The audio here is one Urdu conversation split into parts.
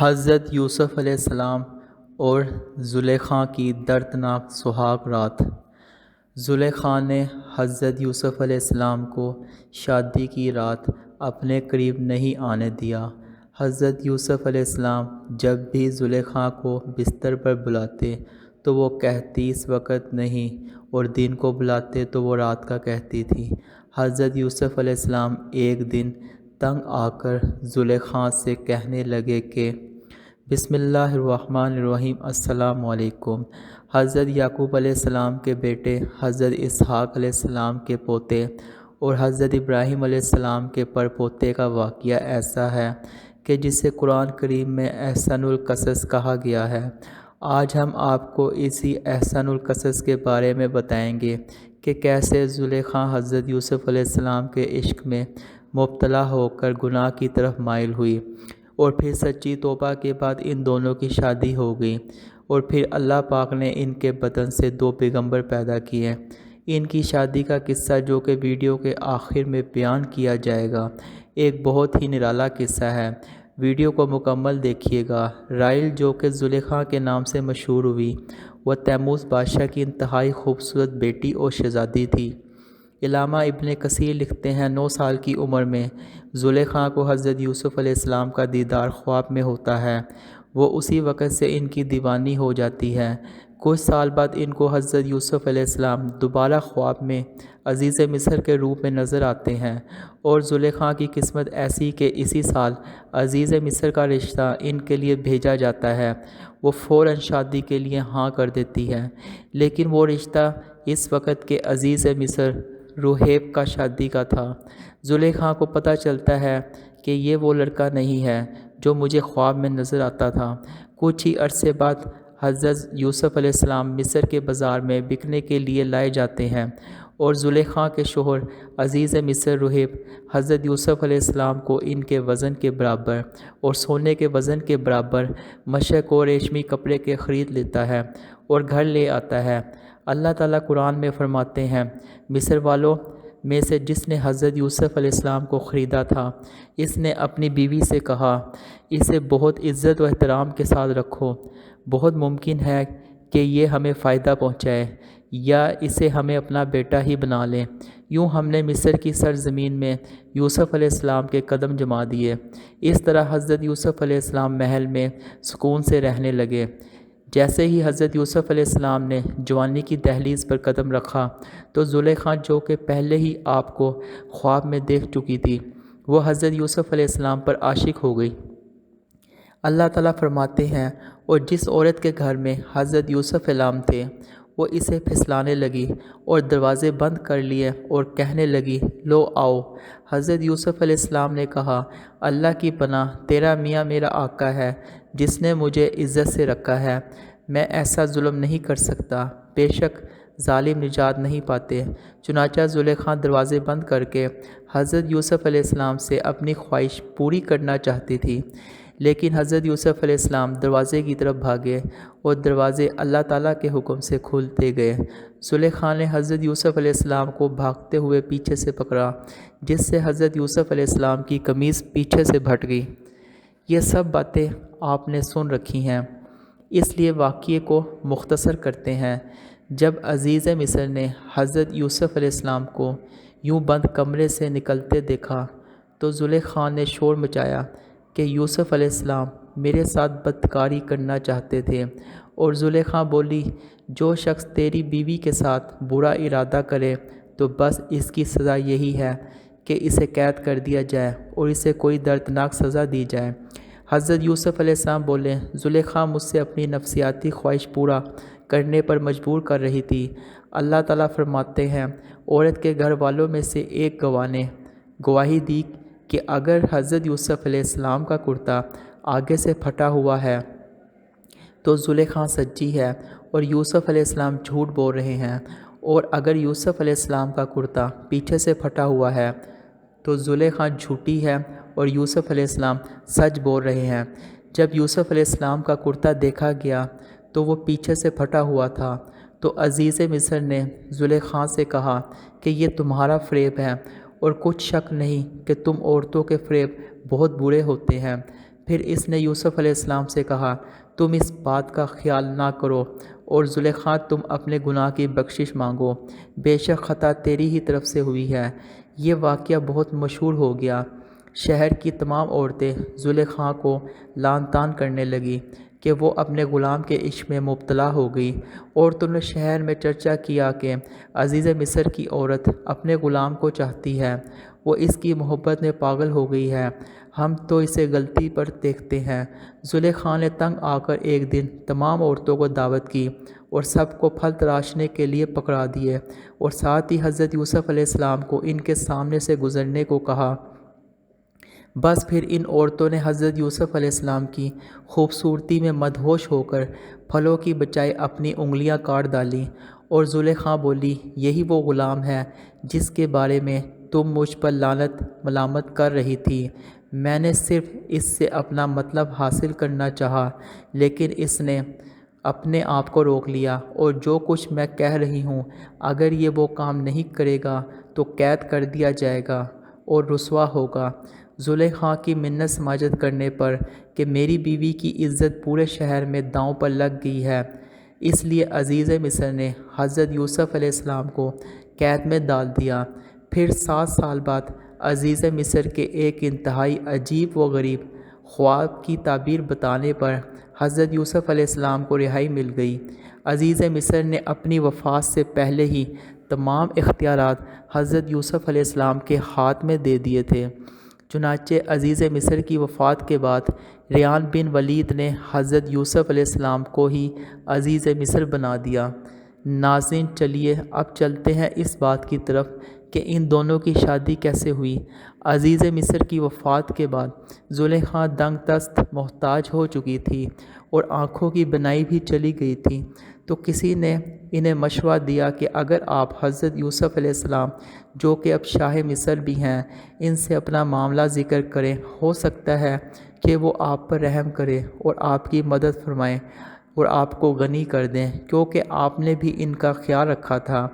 حضرت یوسف علیہ السلام اور زلیخا کی دردناک سہاگ رات۔ زلیخا نے حضرت یوسف علیہ السلام کو شادی کی رات اپنے قریب نہیں آنے دیا۔ حضرت یوسف علیہ السلام جب بھی زلیخا کو بستر پر بلاتے تو وہ کہتی اس وقت نہیں، اور دن کو بلاتے تو وہ رات کا کہتی تھی۔ حضرت یوسف علیہ السلام ایک دن تنگ آ کر زلیخا سے کہنے لگے کہ بسم اللہ الرحمن الرحیم، السلام علیکم۔ حضرت یعقوب علیہ السلام کے بیٹے، حضرت اسحاق علیہ السلام کے پوتے اور حضرت ابراہیم علیہ السلام کے پرپوتے کا واقعہ ایسا ہے کہ جسے قرآن کریم میں احسن القصص کہا گیا ہے۔ آج ہم آپ کو اسی احسن القصص کے بارے میں بتائیں گے کہ کیسے زلیخا حضرت یوسف علیہ السلام کے عشق میں مبتلا ہو کر گناہ کی طرف مائل ہوئی، اور پھر سچی توبہ کے بعد ان دونوں کی شادی ہو گئی، اور پھر اللہ پاک نے ان کے بدن سے 2 پیغمبر پیدا کیے۔ ان کی شادی کا قصہ جو کہ ویڈیو کے آخر میں بیان کیا جائے گا، ایک بہت ہی نرالا قصہ ہے۔ ویڈیو کو مکمل دیکھیے گا۔ رائل، جو کہ زلیخا کے نام سے مشہور ہوئی، وہ تیموس بادشاہ کی انتہائی خوبصورت بیٹی اور شہزادی تھی۔ علامہ ابن کثیر لکھتے ہیں 9 سال کی عمر میں زلیخا کو حضرت یوسف علیہ السلام کا دیدار خواب میں ہوتا ہے۔ وہ اسی وقت سے ان کی دیوانی ہو جاتی ہے۔ کچھ سال بعد ان کو حضرت یوسف علیہ السلام دوبارہ خواب میں عزیز مصر کے روپ میں نظر آتے ہیں، اور زلیخا کی قسمت ایسی کہ اسی سال عزیز مصر کا رشتہ ان کے لیے بھیجا جاتا ہے۔ وہ فوراً شادی کے لیے ہاں کر دیتی ہے، لیکن وہ رشتہ اس وقت کے عزیز مصر روحیب کا شادی کا تھا۔ زلیخا کو پتہ چلتا ہے کہ یہ وہ لڑکا نہیں ہے جو مجھے خواب میں نظر آتا تھا۔ کچھ ہی عرصے بعد حضرت یوسف علیہ السلام مصر کے بازار میں بکنے کے لیے لائے جاتے ہیں، اور زلیخا کے شوہر عزیز مصر روحیب حضرت یوسف علیہ السلام کو ان کے وزن کے برابر اور سونے کے وزن کے برابر مشک اور ریشمی کپڑے کے خرید لیتا ہے اور گھر لے آتا ہے۔ اللہ تعالیٰ قرآن میں فرماتے ہیں، مصر والوں میں سے جس نے حضرت یوسف علیہ السلام کو خریدا تھا، اس نے اپنی بیوی سے کہا، اسے بہت عزت و احترام کے ساتھ رکھو، بہت ممکن ہے کہ یہ ہمیں فائدہ پہنچائے، یا اسے ہمیں اپنا بیٹا ہی بنا لیں۔ یوں ہم نے مصر کی سرزمین میں یوسف علیہ السلام کے قدم جما دیے۔ اس طرح حضرت یوسف علیہ السلام محل میں سکون سے رہنے لگے۔ جیسے ہی حضرت یوسف علیہ السلام نے جوانی کی دہلیز پر قدم رکھا تو زلیخا، جو کہ پہلے ہی آپ کو خواب میں دیکھ چکی تھی، وہ حضرت یوسف علیہ السلام پر عاشق ہو گئی۔ اللہ تعالیٰ فرماتے ہیں، اور جس عورت کے گھر میں حضرت یوسف علیہ السلام تھے، وہ اسے پھسلانے لگی اور دروازے بند کر لیے اور کہنے لگی، لو آؤ۔ حضرت یوسف علیہ السلام نے کہا، اللہ کی پناہ، تیرا میاں میرا آقا ہے جس نے مجھے عزت سے رکھا ہے، میں ایسا ظلم نہیں کر سکتا، بے شک ظالم نجات نہیں پاتے۔ چنانچہ زلیخا دروازے بند کر کے حضرت یوسف علیہ السلام سے اپنی خواہش پوری کرنا چاہتی تھی، لیکن حضرت یوسف علیہ السلام دروازے کی طرف بھاگے اور دروازے اللہ تعالیٰ کے حکم سے کھلتے گئے۔ زلیخا نے حضرت یوسف علیہ السلام کو بھاگتے ہوئے پیچھے سے پکڑا، جس سے حضرت یوسف علیہ السلام کی قمیص پیچھے سے پھٹ گئی۔ یہ سب باتیں آپ نے سن رکھی ہیں، اس لیے واقعے کو مختصر کرتے ہیں۔ جب عزیز مصر نے حضرت یوسف علیہ السلام کو یوں بند کمرے سے نکلتے دیکھا تو زلیخا نے شور مچایا کہ یوسف علیہ السلام میرے ساتھ بدکاری کرنا چاہتے تھے، اور زلیخا بولی، جو شخص تیری بیوی کے ساتھ برا ارادہ کرے تو بس اس کی سزا یہی ہے کہ اسے قید کر دیا جائے اور اسے کوئی دردناک سزا دی جائے۔ حضرت یوسف علیہ السلام بولے، زلیخا مجھ سے اپنی نفسیاتی خواہش پورا کرنے پر مجبور کر رہی تھی۔ اللہ تعالیٰ فرماتے ہیں، عورت کے گھر والوں میں سے ایک گواہ نے گواہی دی کہ اگر حضرت یوسف علیہ السلام کا کرتا آگے سے پھٹا ہوا ہے تو زلیخا سچی ہے اور یوسف علیہ السلام جھوٹ بول رہے ہیں، اور اگر یوسف علیہ السلام کا کرتا پیچھے سے پھٹا ہوا ہے تو زلیخا جھوٹی ہے اور یوسف علیہ السلام سچ بول رہے ہیں۔ جب یوسف علیہ السلام کا کرتا دیکھا گیا تو وہ پیچھے سے پھٹا ہوا تھا، تو عزیز مصر نے زلیخا سے کہا کہ یہ تمہارا فریب ہے، اور کچھ شک نہیں کہ تم عورتوں کے فریب بہت برے ہوتے ہیں۔ پھر اس نے یوسف علیہ السلام سے کہا تم اس بات کا خیال نہ کرو اور زلیخا تم اپنے گناہ کی بخشش مانگو، بے شک خطا تیری ہی طرف سے ہوئی ہے۔ یہ واقعہ بہت مشہور ہو گیا۔ شہر کی تمام عورتیں زلیخا کو لعن طعن کرنے لگیں کہ وہ اپنے غلام کے عشق میں مبتلا ہو گئی۔ عورتوں نے شہر میں چرچا کیا کہ عزیز مصر کی عورت اپنے غلام کو چاہتی ہے، وہ اس کی محبت میں پاگل ہو گئی ہے، ہم تو اسے غلطی پر دیکھتے ہیں۔ زلیخا نے تنگ آ کر ایک دن تمام عورتوں کو دعوت کی اور سب کو پھل تراشنے کے لیے پکڑا دیے اور ساتھ ہی حضرت یوسف علیہ السلام کو ان کے سامنے سے گزرنے کو کہا۔ بس پھر ان عورتوں نے حضرت یوسف علیہ السلام کی خوبصورتی میں مدہوش ہو کر پھلوں کی بجائے اپنی انگلیاں کاٹ ڈالیں، اور زلیخا بولی یہی وہ غلام ہے جس کے بارے میں تم مجھ پر لعنت ملامت کر رہی تھی، میں نے صرف اس سے اپنا مطلب حاصل کرنا چاہا، لیکن اس نے اپنے آپ کو روک لیا، اور جو کچھ میں کہہ رہی ہوں اگر یہ وہ کام نہیں کرے گا تو قید کر دیا جائے گا اور رسوا ہوگا۔ زلیخا کی منت سماجت کرنے پر کہ میری بیوی کی عزت پورے شہر میں داؤں پر لگ گئی ہے، اس لیے عزیز مصر نے حضرت یوسف علیہ السلام کو قید میں ڈال دیا۔ پھر 7 سال بعد عزیز مصر کے ایک انتہائی عجیب و غریب خواب کی تعبیر بتانے پر حضرت یوسف علیہ السلام کو رہائی مل گئی۔ عزیز مصر نے اپنی وفات سے پہلے ہی تمام اختیارات حضرت یوسف علیہ السلام کے ہاتھ میں دے دیے تھے۔ چنانچہ عزیز مصر کی وفات کے بعد ریان بن ولید نے حضرت یوسف علیہ السلام کو ہی عزیز مصر بنا دیا۔ ناظرین چلیے اب چلتے ہیں اس بات کی طرف کہ ان دونوں کی شادی کیسے ہوئی۔ عزیز مصر کی وفات کے بعد زلیخا دنگ دست محتاج ہو چکی تھی اور آنکھوں کی بینائی بھی چلی گئی تھی، تو کسی نے انہیں مشورہ دیا کہ اگر آپ حضرت یوسف علیہ السلام جو کہ اب شاہ مصر بھی ہیں ان سے اپنا معاملہ ذکر کریں، ہو سکتا ہے کہ وہ آپ پر رحم کریں اور آپ کی مدد فرمائیں اور آپ کو غنی کر دیں، کیونکہ آپ نے بھی ان کا خیال رکھا تھا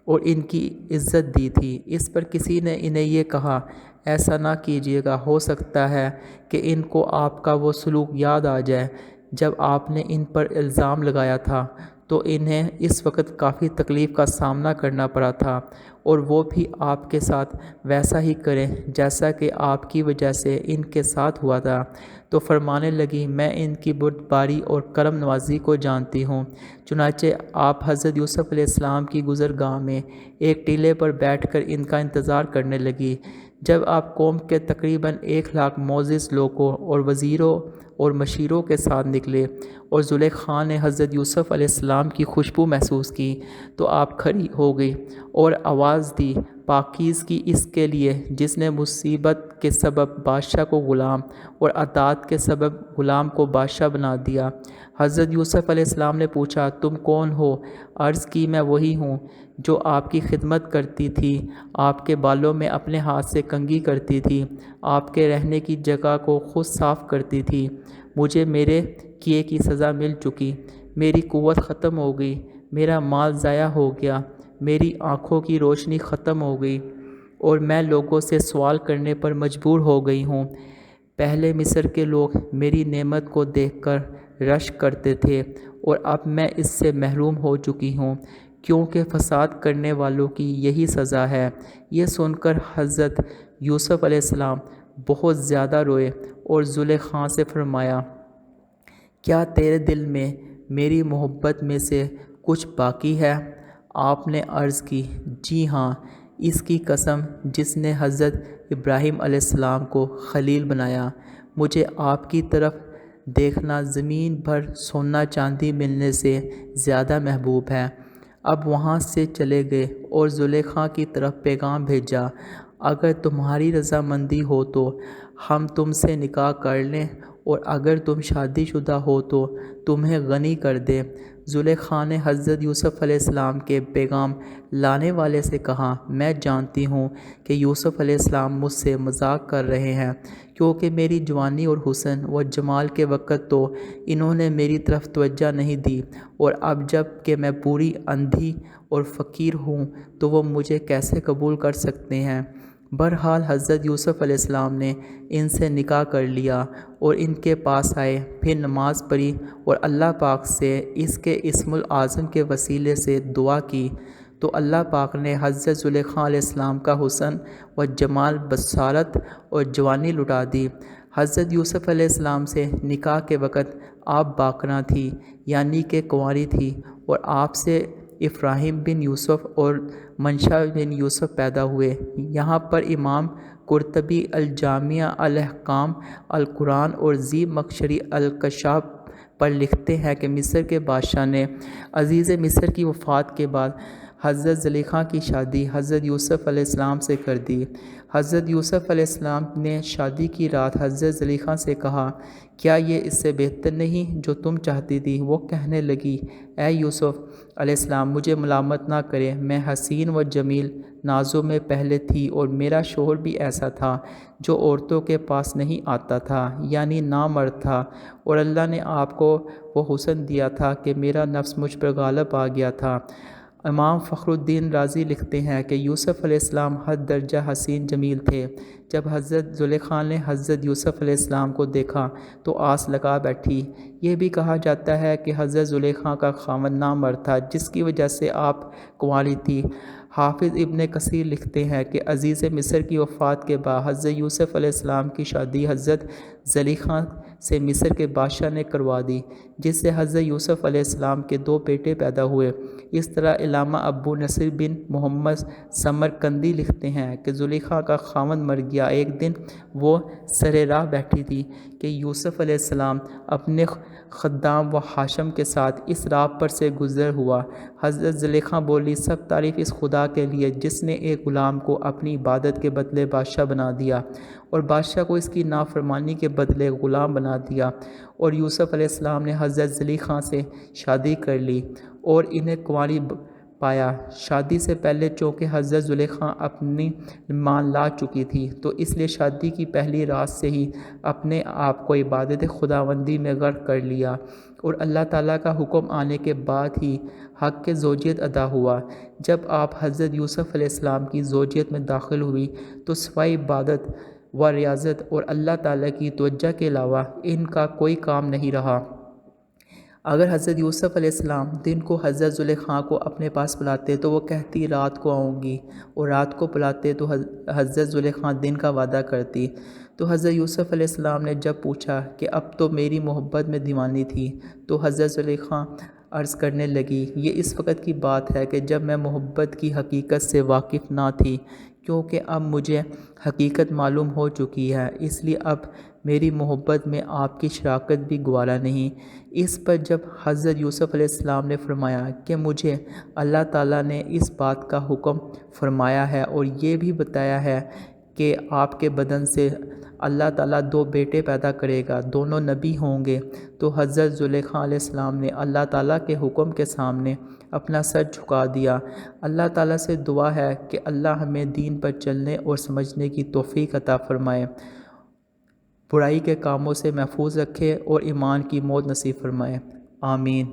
اور ان کی عزت دی تھی۔ اس پر کسی نے انہیں یہ کہا ایسا نہ کیجیے گا، ہو سکتا ہے کہ ان کو آپ کا وہ سلوک یاد آ جائے جب آپ نے ان پر الزام لگایا تھا، تو انہیں اس وقت کافی تکلیف کا سامنا کرنا پڑا تھا، اور وہ بھی آپ کے ساتھ ویسا ہی کریں جیسا کہ آپ کی وجہ سے ان کے ساتھ ہوا تھا۔ تو فرمانے لگی میں ان کی بردباری اور کرم نوازی کو جانتی ہوں۔ چنانچہ آپ حضرت یوسف علیہ السلام کی گزرگاہ میں ایک ٹیلے پر بیٹھ کر ان کا انتظار کرنے لگی۔ جب آپ قوم کے تقریباً 1,00,000 معزز لوگوں اور وزیروں اور مشیروں کے ساتھ نکلے اور زلیخا نے حضرت یوسف علیہ السلام کی خوشبو محسوس کی تو آپ کھڑی ہو گئی اور آواز دی پاکیزگی اس کے لیے جس نے مصیبت کے سبب بادشاہ کو غلام اور اطاعت کے سبب غلام کو بادشاہ بنا دیا۔ حضرت یوسف علیہ السلام نے پوچھا تم کون ہو؟ عرض کی میں وہی ہوں جو آپ کی خدمت کرتی تھی، آپ کے بالوں میں اپنے ہاتھ سے کنگھی کرتی تھی، آپ کے رہنے کی جگہ کو خود صاف کرتی تھی۔ مجھے میرے کیے کی سزا مل چکی، میری قوت ختم ہو گئی، میرا مال ضائع ہو گیا، میری آنکھوں کی روشنی ختم ہو گئی اور میں لوگوں سے سوال کرنے پر مجبور ہو گئی ہوں۔ پہلے مصر کے لوگ میری نعمت کو دیکھ کر رشک کرتے تھے اور اب میں اس سے محروم ہو چکی ہوں، کیونکہ فساد کرنے والوں کی یہی سزا ہے۔ یہ سن کر حضرت یوسف علیہ السلام بہت زیادہ روئے اور زلیخا سے فرمایا کیا تیرے دل میں میری محبت میں سے کچھ باقی ہے؟ آپ نے عرض کی جی ہاں، اس کی قسم جس نے حضرت ابراہیم علیہ السلام کو خلیل بنایا، مجھے آپ کی طرف دیکھنا زمین بھر سونا چاندی ملنے سے زیادہ محبوب ہے۔ اب وہاں سے چلے گئے اور زلیخا کی طرف پیغام بھیجا اگر تمہاری رضامندی ہو تو ہم تم سے نکاح کر لیں اور اگر تم شادی شدہ ہو تو تمہیں غنی کر دیں۔ زلیخا نے حضرت یوسف علیہ السلام کے پیغام لانے والے سے کہا میں جانتی ہوں کہ یوسف علیہ السلام مجھ سے مذاق کر رہے ہیں، کیونکہ میری جوانی اور حسن و جمال کے وقت تو انہوں نے میری طرف توجہ نہیں دی، اور اب جب کہ میں بوڑھی اندھی اور فقیر ہوں تو وہ مجھے کیسے قبول کر سکتے ہیں؟ بہرحال حضرت یوسف علیہ السلام نے ان سے نکاح کر لیا اور ان کے پاس آئے، پھر نماز پڑھی اور اللہ پاک سے اس کے اسم العظم کے وسیلے سے دعا کی، تو اللہ پاک نے حضرت زلیخا علیہ السلام کا حسن و جمال، بصارت اور جوانی لٹا دی۔ حضرت یوسف علیہ السلام سے نکاح کے وقت آپ باکرہ تھی، یعنی کہ کنواری تھی، اور آپ سے ابراہیم بن یوسف اور منشا بن یوسف پیدا ہوئے۔ یہاں پر امام قرطبی الجامع الاحکام القرآن اور زیمخشری الکشاف پر لکھتے ہیں کہ مصر کے بادشاہ نے عزیز مصر کی وفات کے بعد حضرت زلیخا کی شادی حضرت یوسف علیہ السلام سے کر دی۔ حضرت یوسف علیہ السلام نے شادی کی رات حضرت زلیخا سے کہا، کیا یہ اس سے بہتر نہیں جو تم چاہتی تھی؟ وہ کہنے لگی، اے یوسف علیہ السلام، مجھے ملامت نہ کرے، میں حسین و جمیل نازوں میں پہلے تھی، اور میرا شوہر بھی ایسا تھا جو عورتوں کے پاس نہیں آتا تھا، یعنی نامرد تھا، اور اللہ نے آپ کو وہ حسن دیا تھا کہ میرا نفس مجھ پر غالب آ گیا تھا۔ امام فخر الدین رازی لکھتے ہیں کہ یوسف علیہ السلام حد درجہ حسین جمیل تھے۔ جب حضرت زلیخا نے حضرت یوسف علیہ السلام کو دیکھا تو آس لگا بیٹھی۔ یہ بھی کہا جاتا ہے کہ حضرت زلیخا کا خاوند نامرد تھا، جس کی وجہ سے آپ کنواری تھی۔ حافظ ابن کثیر لکھتے ہیں کہ عزیز مصر کی وفات کے بعد حضرت یوسف علیہ السلام کی شادی حضرت زلیخا سے مصر کے بادشاہ نے کروا دی، جس سے حضرت یوسف علیہ السلام کے 2 بیٹے پیدا ہوئے۔ اس طرح علامہ ابو نصر بن محمد سمرقندی لکھتے ہیں کہ زلیخا کا خاوند مر گیا۔ ایک دن وہ سر راہ بیٹھی تھی کہ یوسف علیہ السلام اپنے خدام و حاشم کے ساتھ اس راہ پر سے گزر ہوا۔ حضرت زلیخا بولی، سب تعریف اس خدا کے لیے جس نے ایک غلام کو اپنی عبادت کے بدلے بادشاہ بنا دیا، اور بادشاہ کو اس کی نافرمانی کے بدلے غلام بنا دیا۔ اور یوسف علیہ السلام نے حضرت زلیخا سے شادی کر لی اور انہیں کنواری پایا۔ شادی سے پہلے چونکہ حضرت زلیخا اپنی ایمان لا چکی تھی، تو اس لیے شادی کی پہلی رات سے ہی اپنے آپ کو عبادت خداوندی میں غرق کر لیا، اور اللہ تعالیٰ کا حکم آنے کے بعد ہی حق کے زوجیت ادا ہوا۔ جب آپ حضرت یوسف علیہ السلام کی زوجیت میں داخل ہوئی تو سوائے عبادت و ریاضت اور اللہ تعالیٰ کی توجہ کے علاوہ ان کا کوئی کام نہیں رہا۔ اگر حضرت یوسف علیہ السلام دن کو حضرت زلیخا کو اپنے پاس بلاتے تو وہ کہتی رات کو آؤں گی، اور رات کو بلاتے تو حضرت زلیخا دن کا وعدہ کرتی۔ تو حضرت یوسف علیہ السلام نے جب پوچھا کہ اب تو میری محبت میں دیوانی تھی، تو حضرت زلیخا عرض کرنے لگی، یہ اس وقت کی بات ہے کہ جب میں محبت کی حقیقت سے واقف نہ تھی، کیونکہ اب مجھے حقیقت معلوم ہو چکی ہے، اس لیے اب میری محبت میں آپ کی شراکت بھی گوارا نہیں۔ اس پر جب حضرت یوسف علیہ السلام نے فرمایا کہ مجھے اللہ تعالیٰ نے اس بات کا حکم فرمایا ہے اور یہ بھی بتایا ہے کہ آپ کے بدن سے اللہ تعالیٰ 2 بیٹے پیدا کرے گا، دونوں نبی ہوں گے، تو حضرت زلیخا علیہ السلام نے اللہ تعالیٰ کے حکم کے سامنے اپنا سر جھکا دیا۔ اللہ تعالیٰ سے دعا ہے کہ اللہ ہمیں دین پر چلنے اور سمجھنے کی توفیق عطا فرمائے، برائی کے کاموں سے محفوظ رکھے اور ایمان کی موت نصیب فرمائے، آمین۔